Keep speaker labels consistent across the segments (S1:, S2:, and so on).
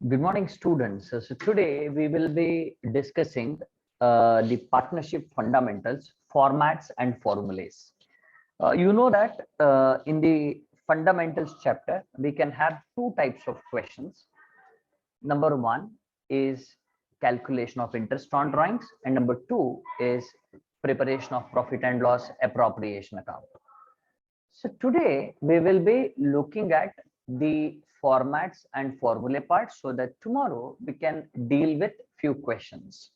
S1: Good morning, students. So today we will be discussing the partnership fundamentals, formats, and formulas. You know that in the fundamentals chapter, we can have two types of questions. Number one is calculation of interest on drawings, and number two is preparation of profit and loss appropriation account. So today we will be looking at the formats and formula parts so that tomorrow we can deal with few questions.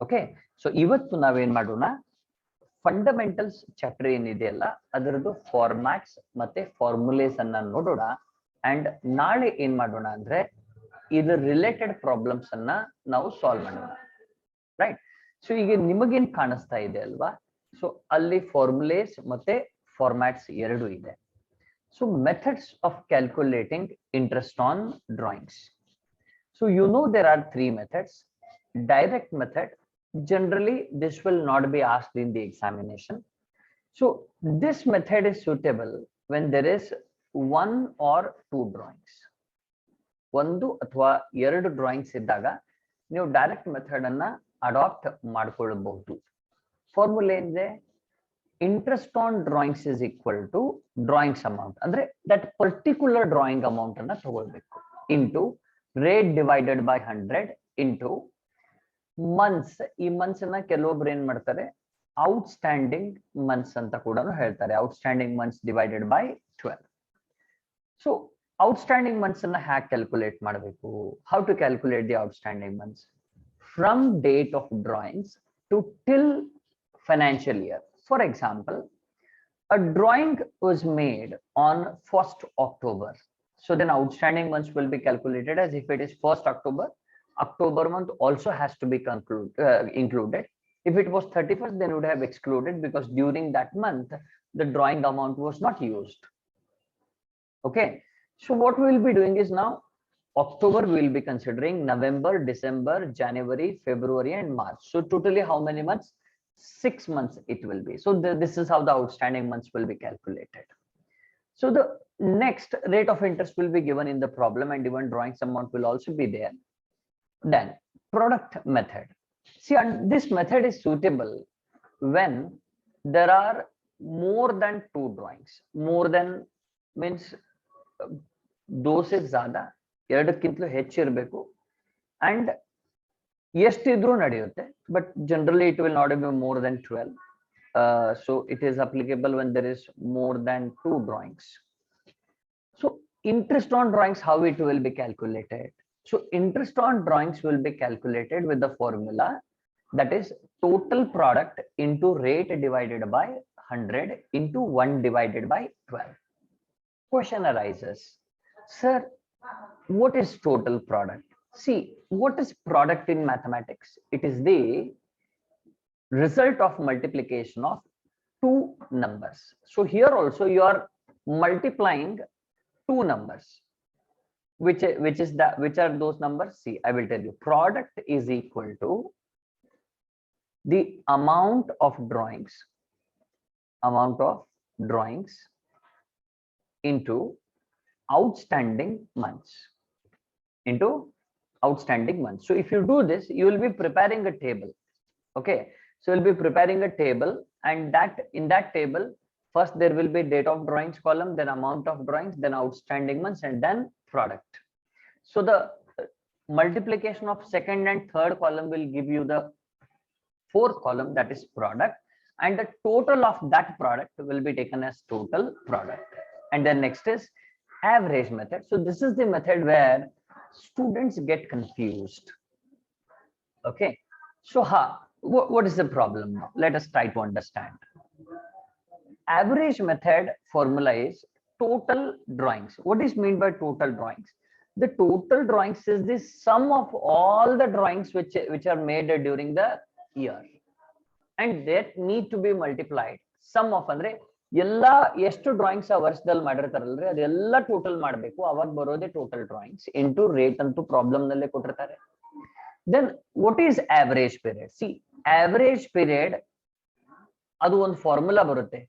S1: Okay, so ಇವತ್ತು ನಾವೇನ್ ಮಾಡೋಣ fundamentals chapter ಏನಿದೆಯಲ್ಲ ಅದರದ್ದು formats ಮತ್ತೆ ಫಾರ್ಮುಲೇಸ್ ಅನ್ನ ನೋಡೋಣ and ನಾಳೆ ಏನ್ ಮಾಡೋಣ ಅಂದ್ರೆ ಇದ್ರ ರಿಲೇಟೆಡ್ ಪ್ರಾಬ್ಲಮ್ಸ್ ಅನ್ನ ನಾವು ಸಾಲ್ವ್ ಮಾಡೋಣ ರೈಟ್. ಸೊ ಈಗ ನಿಮಗೇನ್ ಕಾಣಿಸ್ತಾ ಇದೆ ಅಲ್ವಾ, ಸೊ ಅಲ್ಲಿ ಫಾರ್ಮುಲೇಸ್ ಮತ್ತೆ formats ಎರಡು ಇದೆ. So methods of calculating interest on drawings. So you know there are three methods. Direct method, generally this will not be asked in the examination. So this method is suitable when there is one or two drawings. ಒಂದು ಅಥವಾ ಎರಡು drawings ಇದ್ದಾಗ ನೀವು direct method ಅನ್ನ adapt ಮಾಡ್ಕೊಳ್ಳಬಹುದು. Formula ಏನಿದೆ, interest on drawings is equal to drawings amount ಅಂದ್ರೆ that particular drawing amount ಅನ್ನ ತಗೊಳ್ಬೇಕು into rate divided by 100 into months. ಈ months ಅನ್ನ ಕೆಲವೊಬ್ರು ಏನ್ ಮಾಡ್ತಾರೆ outstanding months ಅಂತ ಕೂಡ ಹೇಳ್ತಾರೆ. outstanding months divided by 12. so outstanding months ಅನ್ನ ಹ್ಯಾಕ್ ಕ್ಯಾಲ್ಕುಲೇಟ್ ಮಾಡಬೇಕು? how to calculate the outstanding months from date of drawings to till financial year. For example, a drawing was made on 1st October. So then outstanding months will be calculated as if it is 1st October. October month also has to be included. If it was 31st, then would have excluded because during that month, the drawing amount was not used. Okay. So what we will be doing is now October we will be considering November, December, January, February, and March. So totally how many months? 6 months it will be. So this is how the outstanding months will be calculated. So the next rate of interest will be given in the problem and even drawings amount will also be there. Then product method. See, and this method is suitable when there are more than two drawings. More than means दो से ज्यादा ಎರಡಕ್ಕಿಂತಲೂ ಹೆಚ್ಚಿರಬೇಕು and ಎಷ್ಟಿದ್ರೂ ನಡೆಯುತ್ತೆ, but generally it will not be more than 12. So it is applicable when there is more than two drawings. So interest on drawings, how it will be calculated? So interest on drawings will be calculated with the formula that is total product into rate divided by 100 into 1 divided by 12. Question arises, sir, what is total product? See, what is product in mathematics? It is the result of multiplication of two numbers. So here also you are multiplying two numbers. Which are those numbers? See, I will tell you. Product is equal to the amount of drawings into outstanding months. So if you do this, you will be preparing a table. Okay, so you'll be preparing a table, and that in that table first there will be date of drawings column, then amount of drawings, then outstanding months, and then product. So the multiplication of second and third column will give you the fourth column, that is product, and the total of that product will be taken as total product. And then next is average method. So this is the method where students get confused. Okay, so what is the problem now? Let us try to understand. Average method formula is total drawings. What is meant by total drawings? The total drawings is the sum of all the drawings which are made during the year, and that need to be multiplied. Sum of andre ಎಲ್ಲ ಎಷ್ಟು drawings ಆ ವರ್ಷದಲ್ಲಿ ಮಾಡಿರ್ತಾರಲ್ರಿ ಅದೆಲ್ಲ total ಮಾಡಬೇಕು, ಅವಾಗ ಬರೋದೇ total drawings into rate ಅಂತೂ problem ನಲ್ಲೇ ಕೊಟ್ಟಿರ್ತಾರೆ. Then what is average period? See, average period ಅದು ಒಂದು ಫಾರ್ಮುಲಾ ಬರುತ್ತೆ.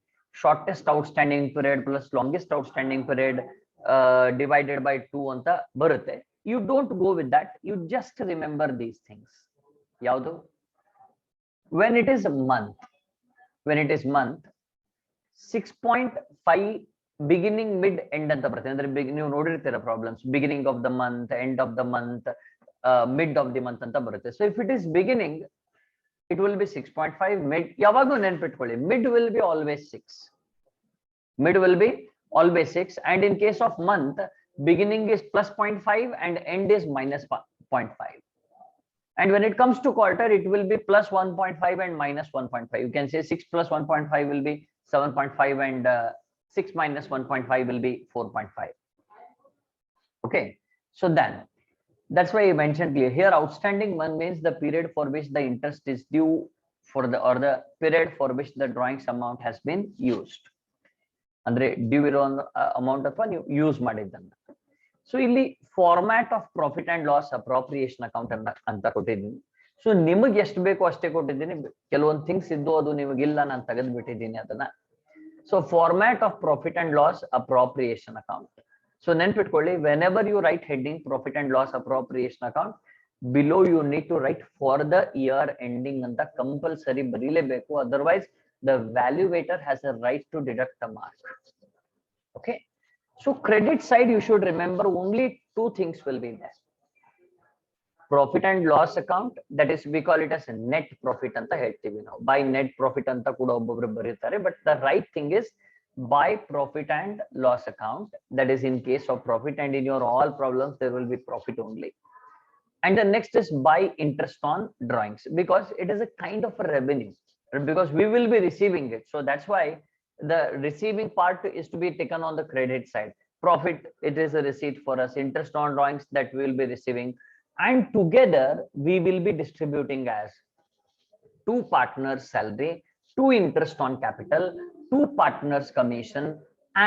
S1: Shortest outstanding period plus longest outstanding period divided by 2 ಅಂತ ಬರುತ್ತೆ. you don't go with that, you just remember these things. Yaudu? When it is a month, when it is month, 6.5 beginning, mid, end ಅಂತ ಬರುತ್ತೆ. ಅಂದ್ರೆ ನೀವು ನೋಡಿರ್ತೀರ problems, beginning of the month, end of the month, mid of the month ಅಂತ ಬರುತ್ತೆ. So if it is beginning, it will be 6.5. mid ಯಾವಾಗಲೂ ನೆನ್ಪಿಟ್ಕೊಳ್ಳಿ, mid will be always 6. Mid will be always 6, and in case of month, beginning is plus 0.5 and end is minus 0.5. And when it comes to quarter, it will be plus 1.5 and minus 1.5. You can say 6 plus 1.5 will be 7.5, and 6 minus 1.5 will be 4.5. Okay, so then that's why I mentioned clear here. Outstanding one means the period for which the interest is due for the, or the period for which the drawings amount has been used. Andre due ಇರೋ amount ಅಥವಾ ನೀವು use ಮಾಡಿದ್ದನ್ನ. So ಇಲ್ಲಿ format of profit and loss appropriation account ಅಂತ ಕೊಟ್ಟಿದ್ದೀನಿ. So ನಿಮಗೆ ಎಷ್ಟು ಬೇಕೋ ಅಷ್ಟೇ ಕೊಟ್ಟಿದ್ದೀನಿ. ಕೆಲವೊಂದು ಥಿಂಗ್ಸ್ ಇದ್ದು ಅದು ನಿಮಗಿಲ್ಲ, ನಾನು ತೆಗೆದು ಬಿಟ್ಟಿದ್ದೀನಿ ಅದನ್ನ. So format of profit and loss appropriation account. So ನೆನ್ಪಿಟ್ಕೊಳ್ಳಿ, whenever you write heading profit and loss appropriation account, below you need to write for the year ending ಅಂತ ಕಂಪಲ್ಸರಿ ಬರೀಲೇಬೇಕು. Otherwise the valuator has a right to deduct the mark. Okay, so credit side, you should remember only two things will be there. Profit and loss account, that is we call it as a net profit anta ಹೇಳ್ತೀವಿ ನಾವು. By net profit ಅಂತ ಕೂಡ ಒಬ್ಬೊಬ್ರು ಬರೀತಾರೆ, but the right thing is by profit and loss account, that is in case of profit, and in your all problems there will be profit only. And the next is by interest on drawings, because it is a kind of a revenue, because we will be receiving it. So that's why the receiving part is to be taken on the credit side. Profit, it is a receipt for us. Interest on drawings, that we will be receiving, and together we will be distributing as 2 partners salary, 2 interest on capital, 2 partners commission,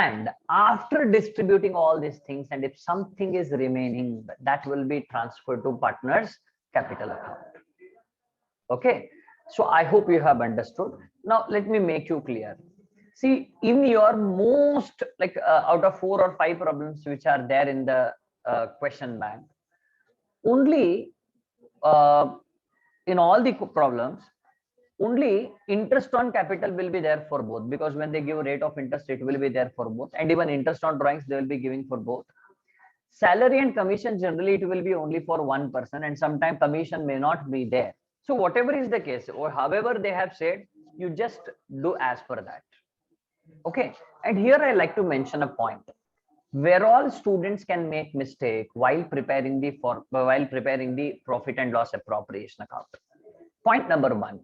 S1: and after distributing all these things, and if something is remaining, that will be transferred to partners capital account. Okay, so I hope you have understood. Now let me make you clear. See, in your most like out of 4 or 5 problems which are there in the question bank, only in all the problems, only interest on capital will be there for both, because when they give rate of interest, it will be there for both, and even interest on drawings they will be giving for both. Salary and commission, generally it will be only for one person, and sometimes commission may not be there. So whatever is the case, or however they have said, you just do as per that. Okay, and here I like to mention a point where all students can make mistake while preparing the profit and loss appropriation account. Point number 1,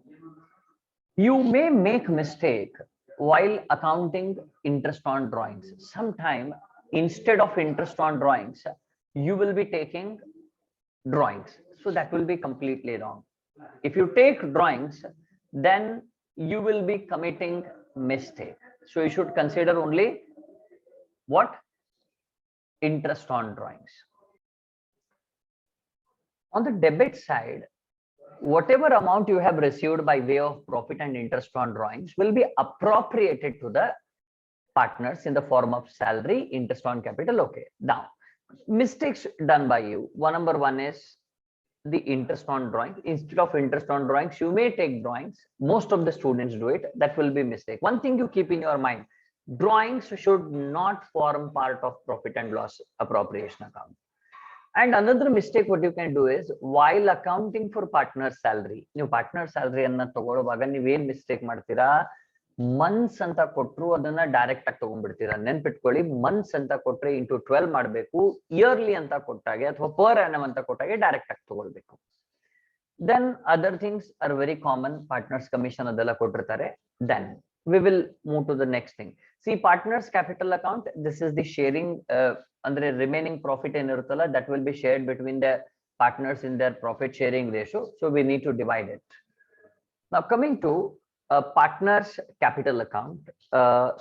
S1: you may make mistake while accounting interest on drawings. Sometime instead of interest on drawings, you will be taking drawings, so that will be completely wrong. If you take drawings, then you will be committing mistake. So you should consider only what? Interest on drawings. On the debit side, whatever amount you have received by way of profit and interest on drawings will be appropriated to the partners in the form of salary, interest on capital. Okay, now mistakes done by you. Number 1 is the interest on drawings. Instead of interest on drawings, you may take drawings. Most of the students do it. That will be mistake. One thing you keep in your mind, drawings should not form part of profit and loss appropriation account. And another mistake what you can do is, while accounting for partner salary, ನೀವು partner salary ಅನ್ನ ತಗೊಳ್ಳುವಾಗ ನೀವೇನ್ mistake ಮಾಡ್ತೀರಾ, months ಅಂತ ಕೊಟ್ಟರು ಅದನ್ನ direct ಆಗಿ ತಗೊಂಡ್ಬಿಡ್ತೀರಾ. ನೆನ್ಪಿಟ್ಕೊಳ್ಳಿ, ಮಂತ್ಸ್ ಅಂತ ಕೊಟ್ರೆ ಇಂಟು 12 ಮಾಡಬೇಕು, ಇಯರ್ಲಿ ಅಂತ ಕೊಟ್ಟಾಗೆ ಅಥವಾ ಪರ್ ಆನಮ್ ಅಂತ ಕೊಟ್ಟಾಗೆ ಡೈರೆಕ್ಟ್ ಆಗಿ ತಗೊಳ್ಬೇಕು. Then other things are very common, partners commission ಅದೆಲ್ಲ ಕೊಟ್ಟಿರ್ತಾರೆ. ದೆನ್ we will move to the next thing. See, partners capital account, this is the sharing, andre remaining profit ಏನಿರುತ್ತಲ್ಲ, that will be shared between the partners in their profit sharing ratio, so we need to divide it. Now coming to partners capital account,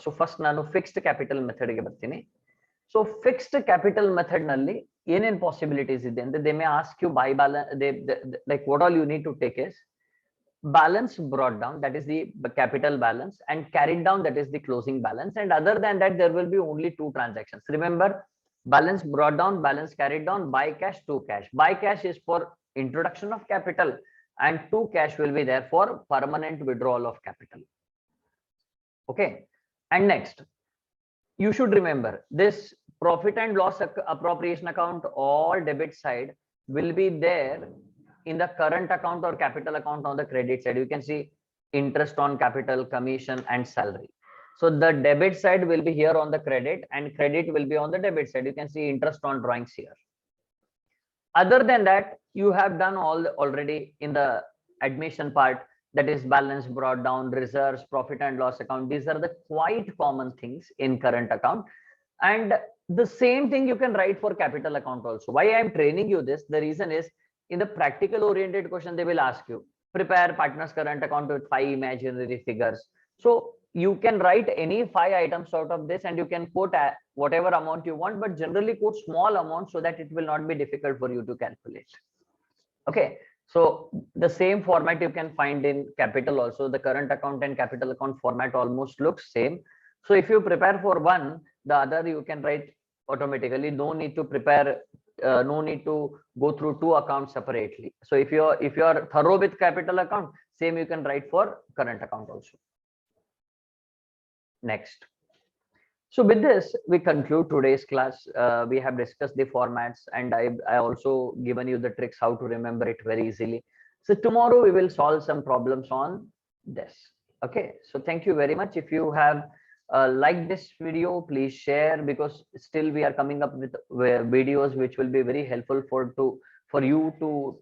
S1: so first ನಾನು fixed capital method ಗೆ ಬರ್ತೀನಿ. So fixed capital method ನಲ್ಲಿ ಏನೇನ್ possibilities ಇದೆ ಅಂದ್ರೆ, they may ask you by balance, they like what all you need to take is balance brought down, that is the capital balance, and carried down, that is the closing balance, and other than that there will be only 2 transactions. Remember, Balance brought down, balance carried down, by cash, to cash. By cash is for introduction of capital, and to cash will be there for permanent withdrawal of capital. Okay. And next, you should remember this profit and loss appropriation account, all debit side will be there in the current account or capital account. On the credit side, you can see interest on capital, commission, and salary. So the debit side will be here on the credit, and credit will be on the debit side. You can see interest on drawings here. Other than that, you have done all already in the admission part, that is balance brought down, reserves, profit and loss account. These are the quite common things in current account. And the same thing you can write for capital account also. Why I am training you this? The reason is, in the practical oriented question, they will ask you, prepare partners current account with 5 imaginary figures. So you can write any 5 items out of this, and you can quote whatever amount you want, but generally quote small amounts so that it will not be difficult for you to calculate. Okay. So the same format you can find in capital also. The current account and capital account format almost looks same. So if you prepare for one, the other you can write automatically. No need to prepare, no need to go through 2 accounts separately. So if you're thorough with capital account, same you can write for current account also. Next. So with this, we conclude today's class. We have discussed the formats, and I also given you the tricks how to remember it very easily. So tomorrow we will solve some problems on this. Okay. So thank you very much. If you have liked this video, please share, because still we are coming up with videos which will be very helpful for you to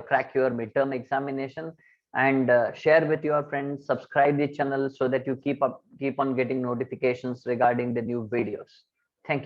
S1: crack your midterm examination. And share with your friends, subscribe the channel so that you keep on getting notifications regarding the new videos.